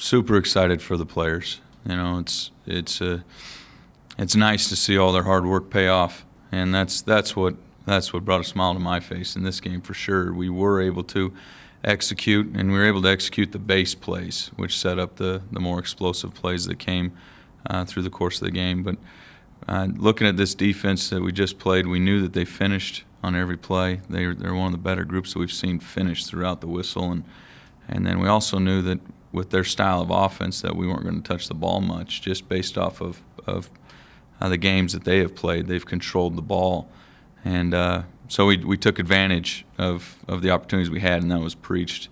super excited for the players. You know, it's nice to see all their hard work pay off, and that's what brought a smile to my face in this game for sure. We were able to execute, and we were able to execute the base plays, which set up the more explosive plays that came through the course of the game. But looking at this defense that we just played, we knew that they finished on every play. They're one of the better groups that we've seen finish throughout the whistle, and then we also knew that with their style of offense that we weren't going to touch the ball much, just based off of the games that they have played. They've controlled the ball, and so we took advantage of the opportunities we had, and that was preached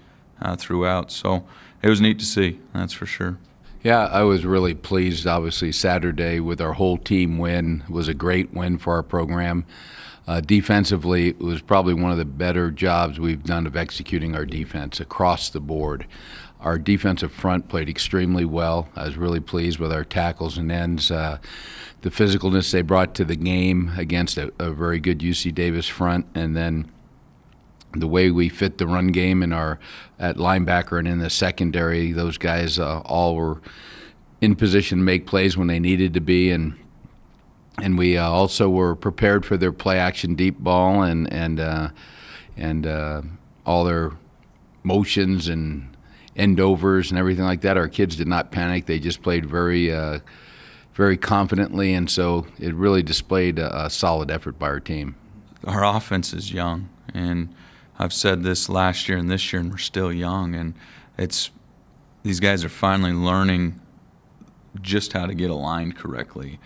throughout. So it was neat to see, that's for sure. Yeah, I was really pleased. Obviously, Saturday with our whole team win was a great win for our program. Defensively, it was probably one of the better jobs we've done of executing our defense across the board. Our defensive front played extremely well. I was really pleased with our tackles and ends. The physicalness they brought to the game against a very good UC Davis front, and then the way we fit the run game at linebacker and in the secondary. Those guys all were in position to make plays when they needed to be, and we also were prepared for their play action deep ball and all their motions and end overs and everything like that. Our kids did not panic. They just played very confidently, and so it really displayed a solid effort by our team. Our offense is young, and I've said this last year and this year, and we're still young, and these guys are finally learning just how to get aligned correctly.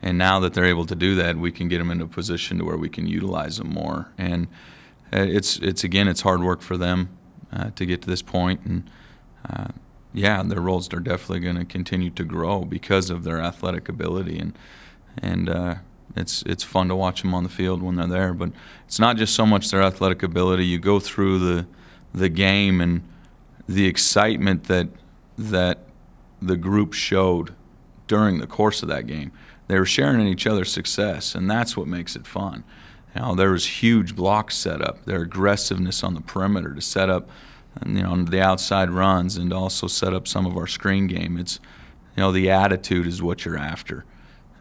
And now that they're able to do that, we can get them into a position to where we can utilize them more. And it's hard work for them to get to this point, and their roles are definitely going to continue to grow because of their athletic ability, and it's fun to watch them on the field when they're there. But it's not just so much their athletic ability. You go through the game and the excitement that the group showed during the course of that game. They were sharing in each other's success, and that's what makes it fun. You know, there was huge blocks set up, their aggressiveness on the perimeter to set up, the outside runs, and also set up some of our screen game. It's, the attitude is what you're after.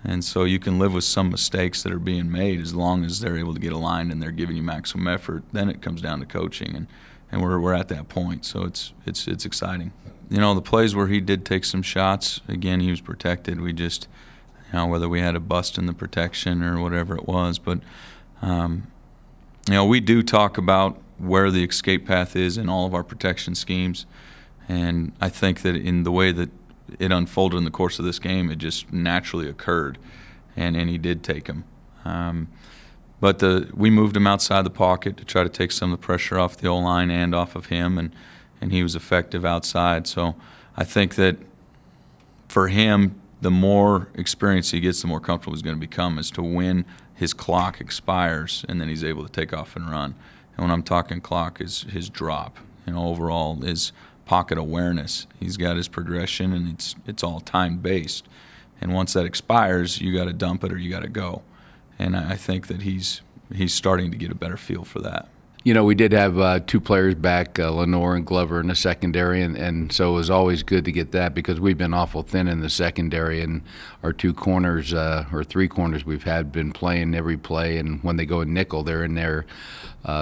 And so you can live with some mistakes that are being made as long as they're able to get aligned and they're giving you maximum effort. Then it comes down to coaching, and we're at that point. So it's exciting. The plays where he did take some shots, again, he was protected. We just, whether we had a bust in the protection or whatever it was. But, we do talk about where the escape path is in all of our protection schemes. And I think that in the way that it unfolded in the course of this game, it just naturally occurred, and he did take him. But we moved him outside the pocket to try to take some of the pressure off the O-line and off of him, and he was effective outside. So I think that for him, the more experience he gets, the more comfortable he's going to become as to when his clock expires and then he's able to take off and run. And when I'm talking clock, is his drop, overall his pocket awareness. He's got his progression, and it's all time-based. And once that expires, you got to dump it or you got to go. And I think that he's starting to get a better feel for that. We did have two players back, Lenore and Glover, in the secondary, and so it was always good to get that because we've been awful thin in the secondary, and our two corners, or three corners we've had, been playing every play, and when they go in nickel, they're in there.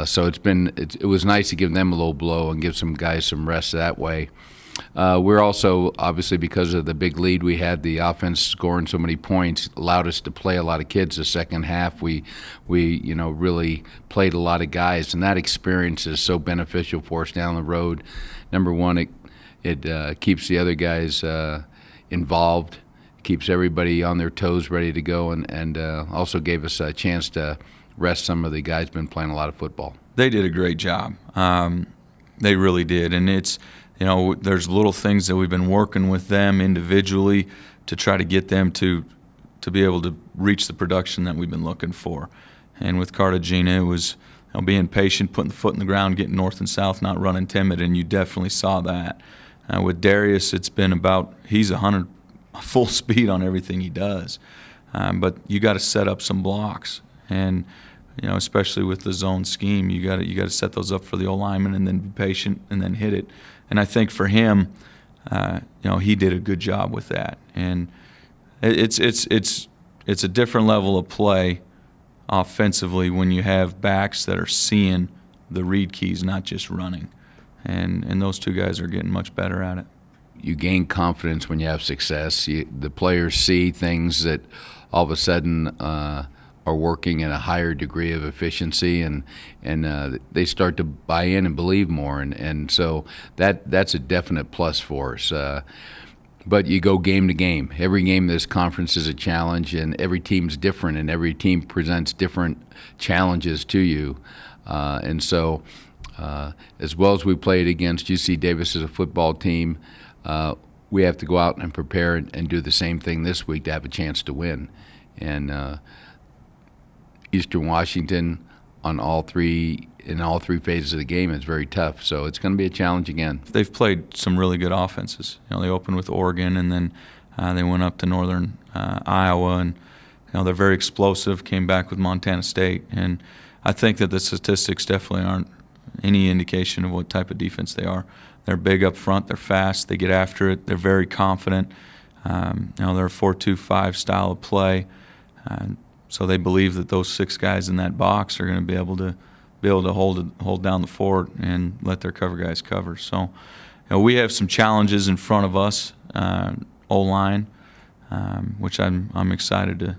So it was nice to give them a little blow and give some guys some rest that way. We're also, obviously, because of the big lead we had, the offense scoring so many points allowed us to play a lot of kids the second half. We really played a lot of guys, and that experience is so beneficial for us down the road. Number one, it keeps the other guys involved, keeps everybody on their toes ready to go, and also gave us a chance to rest some of the guys who've been playing a lot of football. They did a great job. They really did, and it's there's little things that we've been working with them individually to try to get them to be able to reach the production that we've been looking for. And with Cartagena, it was being patient, putting the foot in the ground, getting north and south, not running timid, and you definitely saw that. With Darius, it's been about he's 100 full speed on everything he does, but you got to set up some blocks, and especially with the zone scheme, you got to set those up for the O lineman and then be patient and then hit it. And I think for him, he did a good job with that. And it's a different level of play offensively when you have backs that are seeing the read keys, not just running. And those two guys are getting much better at it. You gain confidence when you have success. The players see things that all of a sudden are working at a higher degree of efficiency, and they start to buy in and believe more. And so that's a definite plus for us. But you go game to game. Every game of this conference is a challenge, and every team's different, and every team presents different challenges to you. And so as well as we played against UC Davis as a football team, we have to go out and prepare and do the same thing this week to have a chance to win. And Eastern Washington in all three phases of the game is very tough. So it's going to be a challenge again. They've played some really good offenses. They opened with Oregon, and then they went up to Northern Iowa, and they're very explosive. Came back with Montana State, and I think that the statistics definitely aren't any indication of what type of defense they are. They're big up front. They're fast. They get after it. They're very confident. They're a 4-2-5 style of play. So they believe that those 6 guys in that box are going to be able to hold down the fort and let their cover guys cover. So we have some challenges in front of us, O-line, which I'm excited to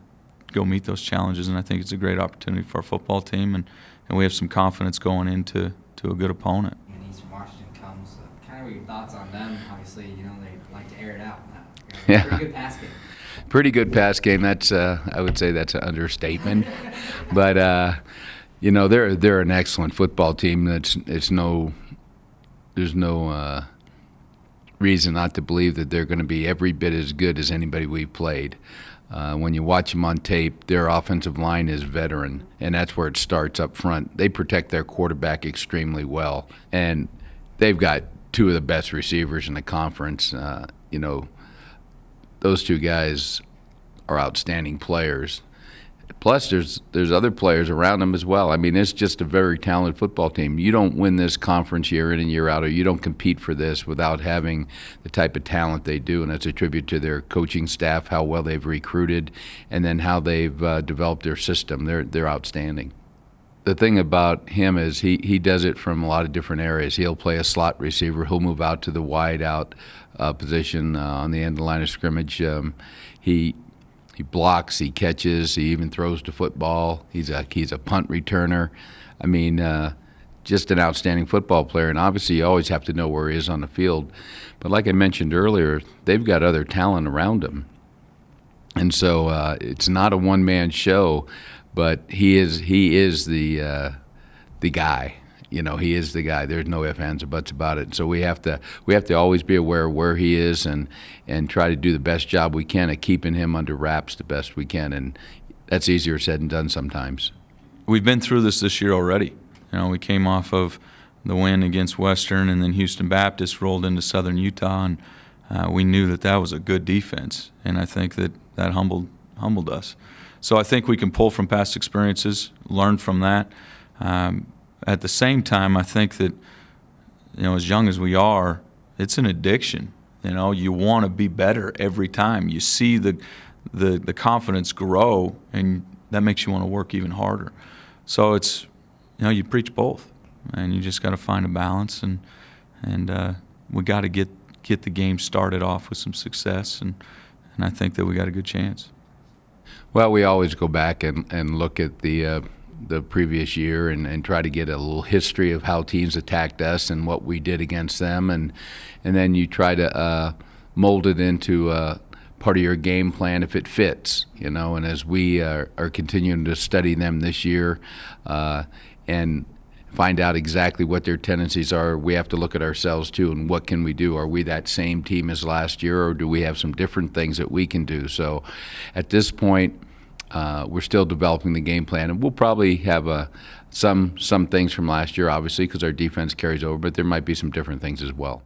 go meet those challenges, and I think it's a great opportunity for our football team, and we have some confidence going into a good opponent. When Eastern Washington comes, kind of what your thoughts on them? Obviously, they like to air it out. Yeah. Pretty good pass game. Pretty good pass game. That's I would say that's an understatement. But they're an excellent football team. There's no reason not to believe that they're going to be every bit as good as anybody we've played. When you watch them on tape, their offensive line is veteran, and that's where it starts up front. They protect their quarterback extremely well, and they've got 2 of the best receivers in the conference. Those 2 guys are outstanding players. Plus, there's other players around them as well. I mean, it's just a very talented football team. You don't win this conference year in and year out, or you don't compete for this without having the type of talent they do, and that's a tribute to their coaching staff, how well they've recruited, and then how they've developed their system. They're outstanding. The thing about him is he does it from a lot of different areas. He'll play a slot receiver. He'll move out to the wide out position on the end of the line of scrimmage. He blocks, he catches, he even throws the football. He's a punt returner. I mean, just an outstanding football player. And obviously, you always have to know where he is on the field. But like I mentioned earlier, they've got other talent around him, and so it's not a one-man show. But he is the guy. He is the guy. There's no ifs, ands, or buts about it. So we have to always be aware of where he is and try to do the best job we can at keeping him under wraps the best we can. And that's easier said than done sometimes. We've been through this year already. We came off of the win against Western, and then Houston Baptist rolled into Southern Utah, and we knew that was a good defense. And I think that humbled us. So I think we can pull from past experiences, learn from that. At the same time, I think that, as young as we are, it's an addiction. You want to be better every time. You see the confidence grow, and that makes you want to work even harder. So it's, you preach both, and you just got to find a balance, and we got to get the game started off with some success, and I think that we got a good chance. Well, we always go back and look at the previous year and try to get a little history of how teams attacked us and what we did against them, and then you try to mold it into part of your game plan if it fits, and as we are continuing to study them this year and find out exactly what their tendencies are, we have to look at ourselves too, and what can we do? Are we that same team as last year, or do we have some different things that we can do? So at this point, we're still developing the game plan, and we'll probably have some things from last year, obviously, because our defense carries over, but there might be some different things as well.